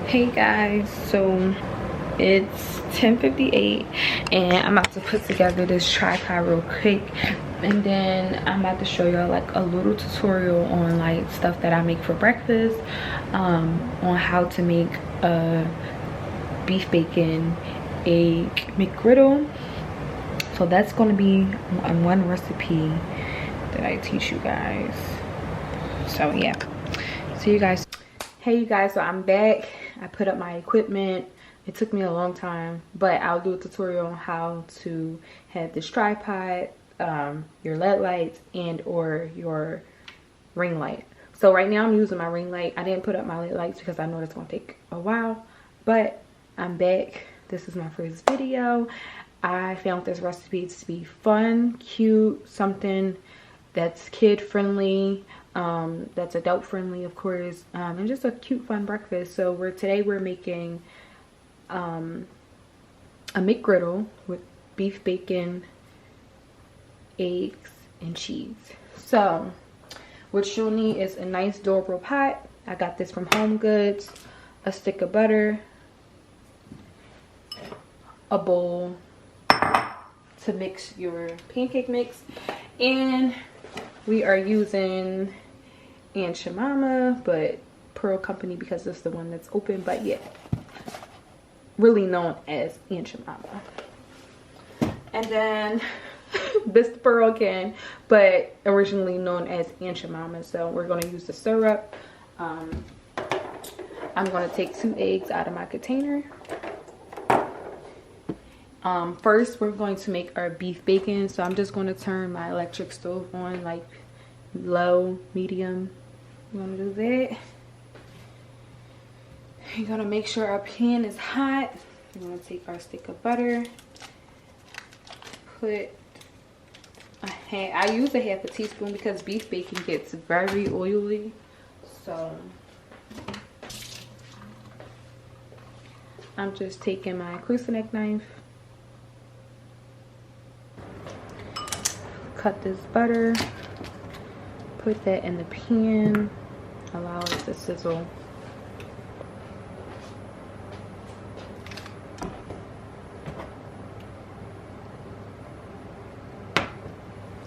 Hey guys, so it's 10:58 and I'm about to put together this tripod real quick, and then I'm about to show y'all like a little tutorial on like stuff that I make for breakfast, on how to make a beef bacon egg McGriddle. So that's going to be one recipe that I teach you guys. So yeah, see you guys. Hey you guys, so I'm back. I put up my equipment. It took me a long time, but I'll do a tutorial on how to have this tripod, your LED lights, and or your ring light. So right now I'm using my ring light. I didn't put up my LED lights because I know it's gonna take a while, but I'm back. This is my first video. I found this recipe to be fun, cute, something that's kid friendly, that's adult friendly of course, and just a cute fun breakfast. So today we're making a McGriddle with beef bacon, eggs, and cheese. So what you'll need is a nice durable pot. I got this from Home Goods, a stick of butter, a bowl to mix your pancake mix, and we are using Aunt Shemama, but Pearl Company because it's the one that's open, but yeah, really known as Aunt Shemama. And then this Pearl again, but originally known as Aunt Shemama. So we're going to use the syrup. I'm going to take 2 eggs out of my container. First we're going to make our beef bacon, so I'm just going to turn my electric stove on like low, medium. I'm going to do that. You're going to make sure our pan is hot. We're going to take our stick of butter, put I use a half a teaspoon because beef bacon gets very oily. So I'm just taking my cruciate knife, cut this butter, put that in the pan, allow it to sizzle.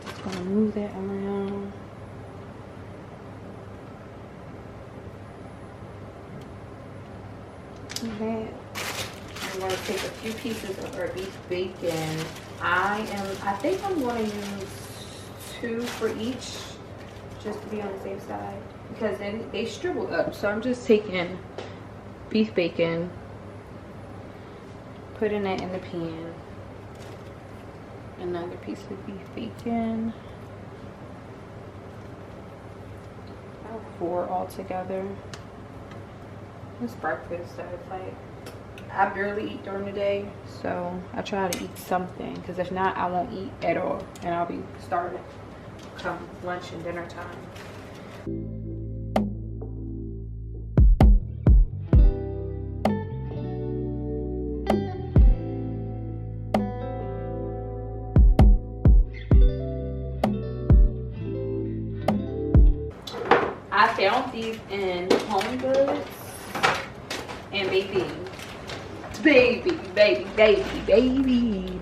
Just gonna move that around. That. I'm going to take a few pieces of our beef bacon. I think I'm going to use 2 for each, just to be on the safe side, because then they shrivel up. So I'm just taking beef bacon, putting that in the pan, another piece of beef bacon, about 4 altogether. It's breakfast, so it's like I barely eat during the day, so I try to eat something, because if not I won't eat at all and I'll be starving come lunch and dinner time. I found these in Home Goods, and baby,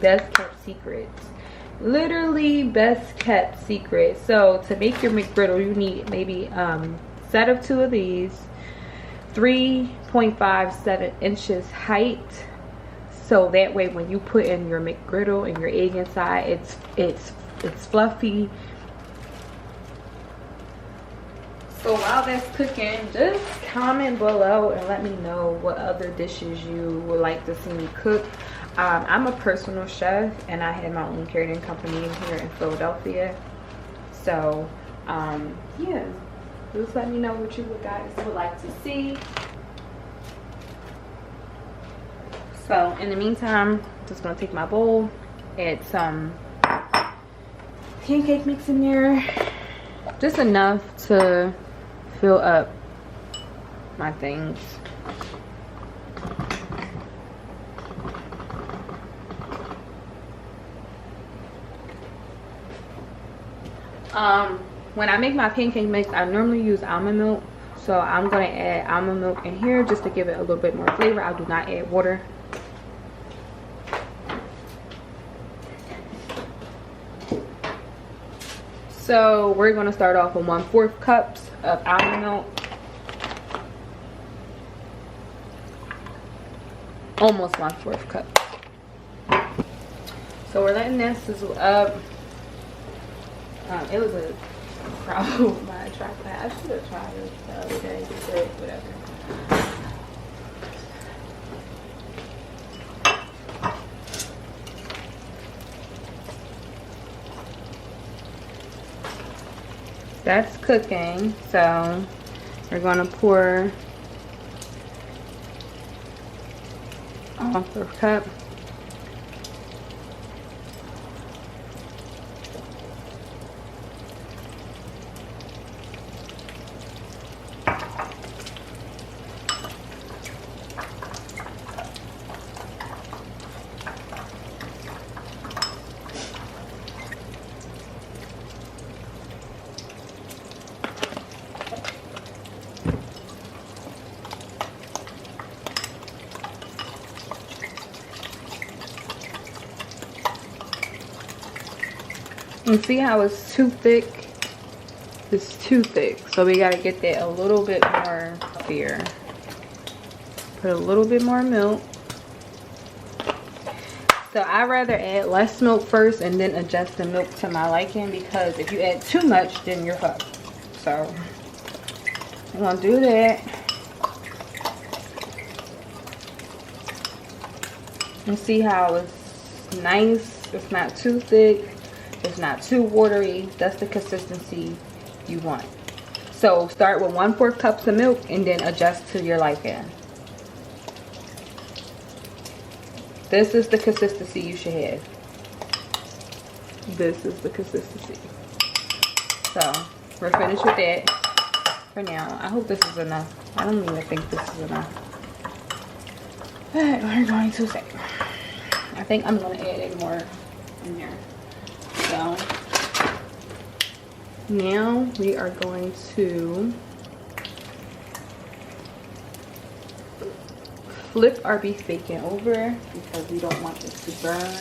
best kept secrets. Literally best kept secret. So to make your McGriddle, you need maybe set of 2 of these, 3.57 inches height, so that way when you put in your McGriddle and your egg inside, it's fluffy. So while that's cooking, just comment below and let me know what other dishes you would like to see me cook. I'm a personal chef and I have my own catering company here in Philadelphia. So yeah, just let me know what you guys would like to see. So in the meantime, just gonna take my bowl, add some pancake mix in there, just enough to fill up my things. When I make my pancake mix, I normally use almond milk. So I'm gonna add almond milk in here just to give it a little bit more flavor. I do not add water. So we're gonna start off with 1/4 cups of almond milk. Almost 1/4 cup. So we're letting this sizzle up. It was a problem with my tripod. I should have tried it the other day, but whatever. That's cooking, so we're gonna pour 1/4 cup. And see how it's too thick? It's too thick. So we gotta get that a little bit more here. Put a little bit more milk. So I rather add less milk first and then adjust the milk to my liking, because if you add too much, then you're fucked. So I'm gonna do that. And see how it's nice. It's not too thick. It's not too watery. That's the consistency you want. So start with 1/4 cups of milk and then adjust to your liking. This is the consistency you should have. This is the consistency. So we're finished with that for now. I hope this is enough. I don't even think this is enough. Alright, we're going to say. I think I'm gonna add it more in there. So now we are going to flip our beef bacon over because we don't want it to burn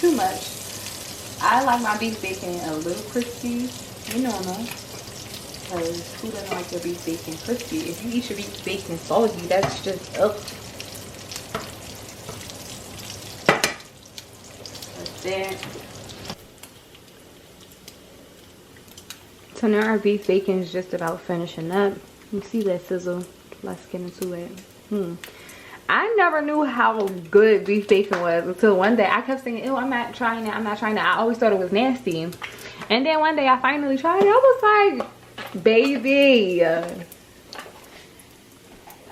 too much. I like my beef bacon a little crispy, you know, because who doesn't like their beef bacon crispy? If you eat your beef bacon soggy, that's just up. That's that. So now our beef bacon is just about finishing up. You see that sizzle? Let's get into it. I never knew how good beef bacon was until one day I kept saying, ew, I'm not trying it, I'm not trying it. I always thought it was nasty. And then one day I finally tried it. I was like, baby. I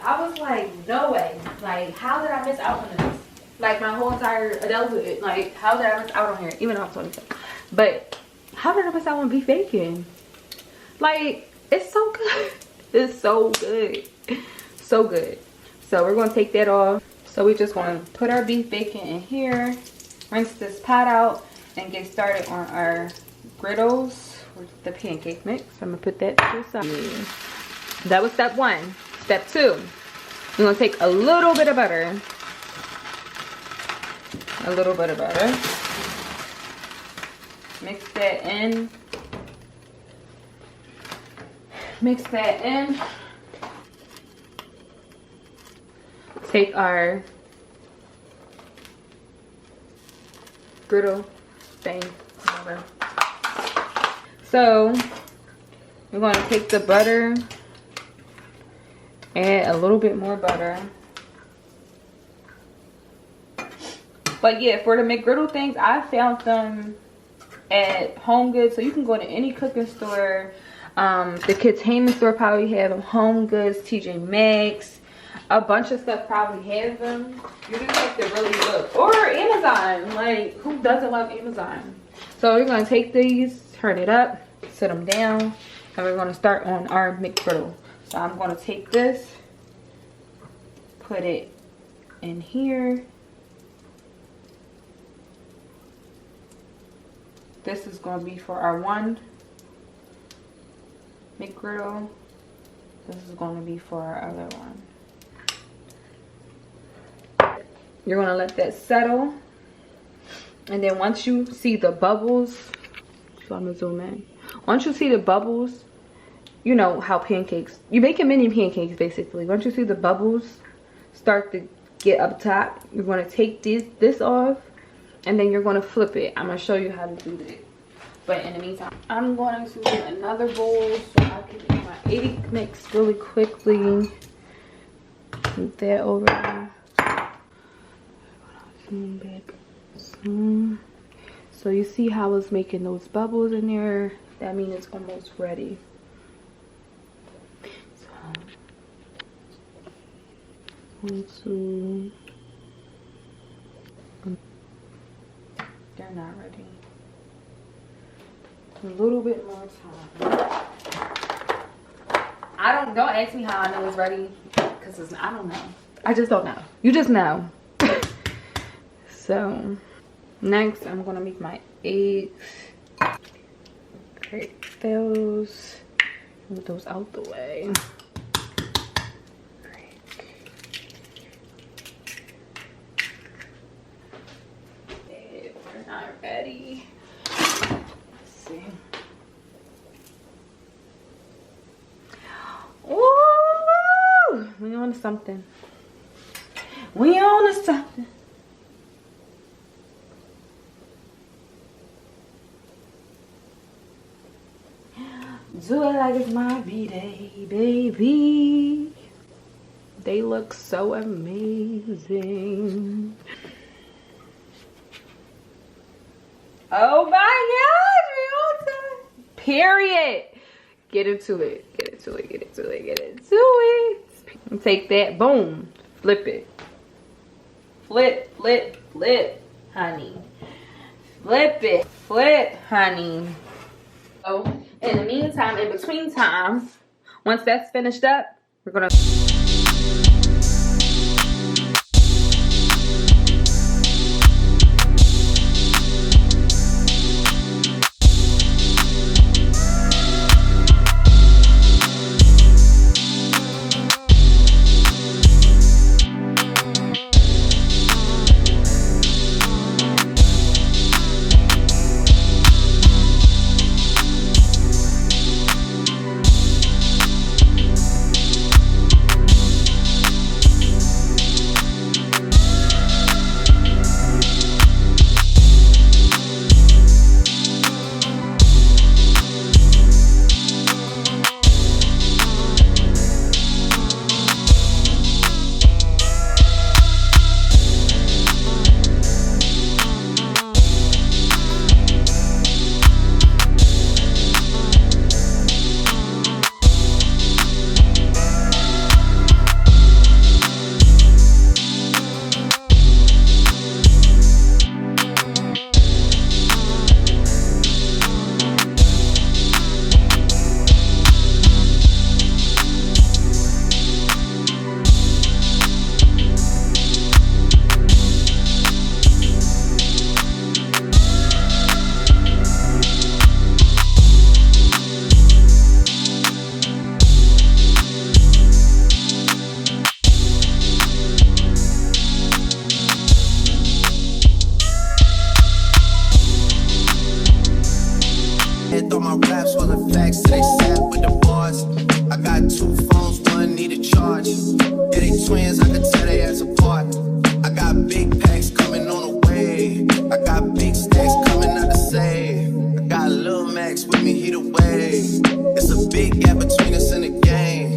was like, no way. Like, how did I miss out on this? Like, my whole entire adulthood. Like, how did I miss out on here? Even though I'm 27. But how did I miss out on beef bacon? Like, it's so good. It's so good. So good. So we're going to take that off. So we just want to put our beef bacon in here, rinse this pot out, and get started on our griddles with the pancake mix. I'm going to put that to the side. That was step 1. Step 2, we're going to take a little bit of butter. A little bit of butter. Mix that in. Mix that in. Take our griddle thing, whatever. So we're going to take the butter, add a little bit more butter. But yeah, for the McGriddle things, I found them at Home Goods. So you can go to any cooking store. The Kids Heyman store probably have them. Home Goods, TJ Maxx, a bunch of stuff probably has them. You just have to really look. Or Amazon. Like, who doesn't love Amazon? So we're going to take these, turn it up, sit them down, and we're going to start on our McGriddle. So I'm going to take this, put it in here. This is going to be for our one McGriddle. This is going to be for our other one. You're going to let that settle. And then once you see the bubbles, so I'm going to zoom in. Once you see the bubbles, you know how pancakes, you make a mini pancakes basically. Once you see the bubbles start to get up top, you're going to take this off, and then you're going to flip it. I'm going to show you how to do that. But in the meantime, I'm going to get another bowl so I can get my egg mix really quickly. Move that over there. Zoom back. So you see how it's making those bubbles in there? That means it's almost ready. So, 1, 2. They're not ready. A little bit more time. Don't ask me how I know it's ready, because I don't know. I just don't know. You just know. So next I'm gonna make my eggs. Break those. Move those out the way. They're not ready. Let's see. Ooh, we on to something. We on to something. Do it like it's my B-day, baby. They look so amazing. Oh my gosh, we on time. Period. Get into it. Get into it. Get into it. Get into it. And take that. Boom. Flip it. Flip, flip, flip, honey. Flip it. Flip, honey. So, in the meantime, in between times, once that's finished up, we're gonna Throw my raps full of facts till they sat with the bars. I got 2 phones, one need a charge. Yeah, they twins, I can tell they ass apart. I got big packs coming on the way. I got big stacks coming out to save. I got Lil Max with me, he the way. It's a big gap between us in the game.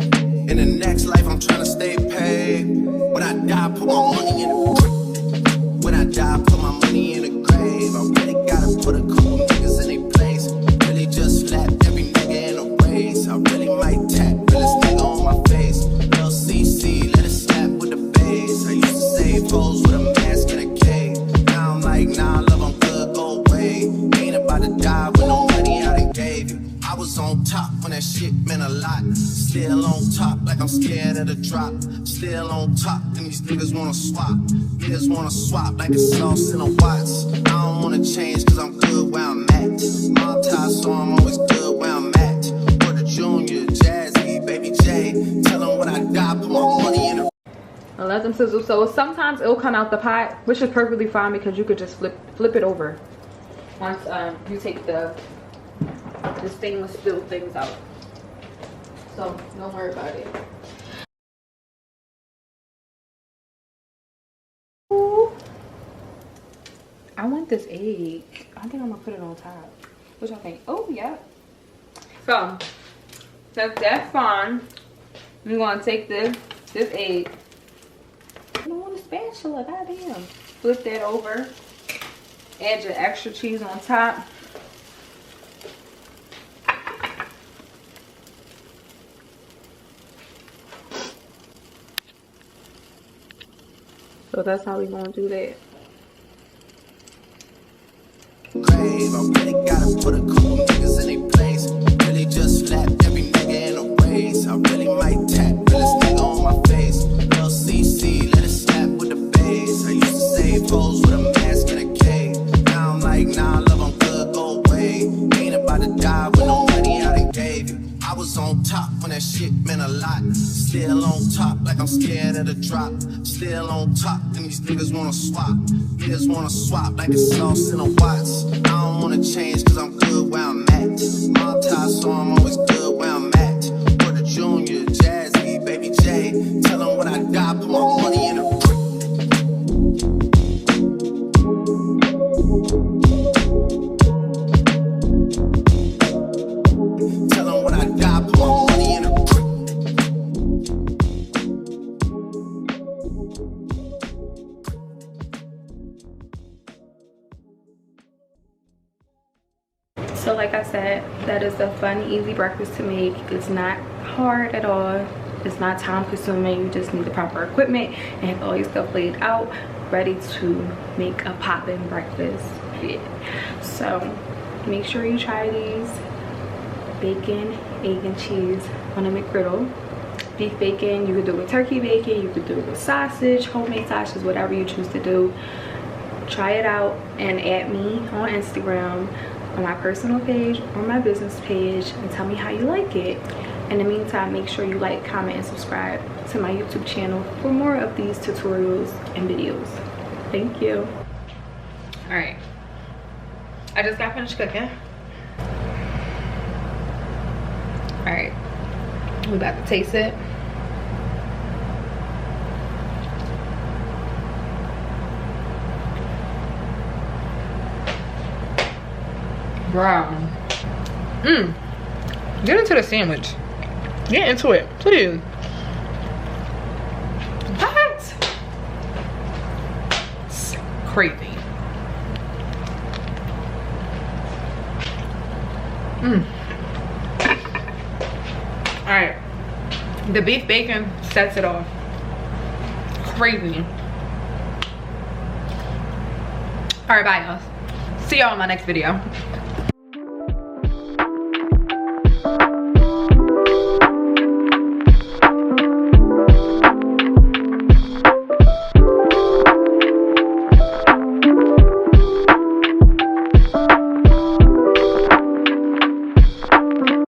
In the next life, I'm trying to stay paid. When I die, put my money in the grave. When I die, put my money in the grave. I really gotta put a couple niggas in their place. Really just slapped every nigga in a race. I really might tap realest nigga on my face. Lil CC, let it slap with the bass. I used to save hoes with a mask and a cave. Now I'm like, nah, love, I'm good, go away. Ain't about to die with no money I done gave you. I was on top when that shit meant a lot. Still on top like I'm scared of the drop. Still on top and these niggas wanna swap. Niggas wanna swap like it's sauce in a Watts. I don't wanna change cause I'm good where I'm at. Mob tie so I'm always good where I'm at. For the Junior, Jazzy, Baby J. let them sizzle. So sometimes it'll come out the pot, which is perfectly fine because you could just flip it over once you take the stainless steel things out. So don't worry about it. Ooh. I want this egg. I think I'm gonna put it on top. What y'all think? Oh yeah. So since that's fine, I'm gonna take this egg. I don't want a spatula, goddamn. Flip that over. Add your extra cheese on top. So that's how we gonna do that. Grave, I really gotta put a couple niggas in their place. Really just slapped every nigga in a race. I really might tap realest nigga on my face. Lil CC, let it slap with the bass. I used to save hoes with a mask in a cave. Now I'm like, nah, love, I'm good, go away. Ain't about to die with no money I done gave you. I was on top when that shit meant a lot. Still on top like I'm scared of the drop. Still on top and these niggas wanna swap. Niggas wanna swap like it's sauce in a Watts. I don't wanna change cause I'm good where I'm at. Mob tie so I'm always good where I'm at. For the Junior, Jazzy, Baby J. Tell them what I got, put my money in a brick. Tell them what I got, put my money in a brick. So like I said, that is a fun, easy breakfast to make. It's not hard at all. It's not time consuming. You just need the proper equipment and have all your stuff laid out, ready to make a poppin' breakfast. So make sure you try these. Bacon, egg, and cheese on a McGriddle. Beef bacon, you could do it with turkey bacon, you could do it with sausage, homemade sausage, whatever you choose to do. Try it out and add me on Instagram, on my personal page or my business page, and tell me how you like it. In the meantime, make sure you like, comment, and subscribe to my YouTube channel for more of these tutorials and videos. Thank you. All right, I just got finished cooking. All right, we about to taste it. Brown. Get into the sandwich. Get into it, please. What? It's crazy. All right. The beef bacon sets it off. Crazy. All right, bye, y'all. See y'all in my next video.